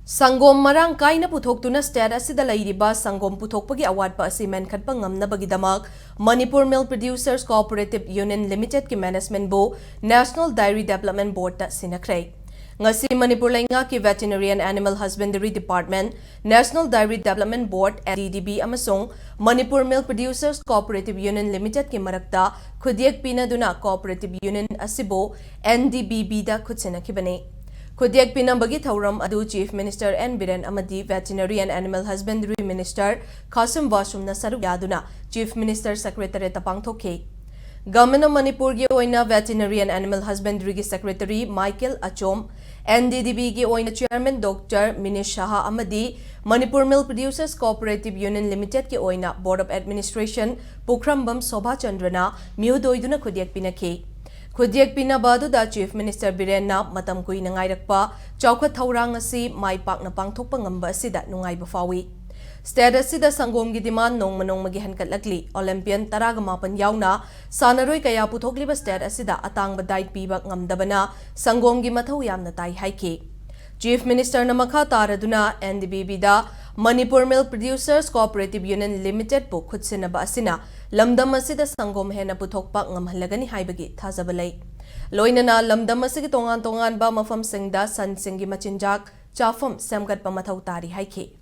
Sangom marang kaina puthok tuna state asida lairiba sangom puthokpagi awatpa asi menkhatpa ngamnabagidamak Manipur Milk Producers Cooperative Union Limited ki management bo National Dairy Development Board ta sinakhrei. Ngasi Manipur lainga ki Veterinary and Animal Husbandry Department, National Dairy Development Board (LTD) amasong Manipur Milk Producers Cooperative Union Limited ki marakta khudyak pinaduna Cooperative Union asibo NDBB da khutsinakibane. Khudyak pinambagi thauram adu Chief Minister N. Biren amadi Veterinary and Animal Husbandry Minister Qasim Wasumna saru yaduna Chief Minister Secretary tapangthokhe. Government of Manipur gi oina Veterinary and Animal Husbandry gi Secretary Michael Achom, NDDB gi oina Chairman Dr. Minish Shaha amadi Manipur Milk Producers Cooperative Union Limited ki oina Board of Administration Pukrambam Sobha Chandrana MoU doiduna khudyak pinakhe. Khudyak pinabadu da Chief Minister Biren na matam kuina ngairakpa chawkhat thaurang asi mai pakna pangthokpa ngamba asida nungaiba fawi. State asida sangom gi demand nongmanong magi hankatlakli Olympian taragamapan yauna sanaroi kaya puthokliba state asida atangba diet piba ngamdabana sangom gi mathau yamna tai haike. Chief Minister na makha taraduna NDBB da Manipur Milk Producers Cooperative Union Limited bu khutsinaba asina lamdam asida sangom hena puthokpa ngamhalagani haibagi thajaba lei. Loinana lamdam asigi tongan ba mafam singda san singi machinjak chafam semgatpa mathau tari haike.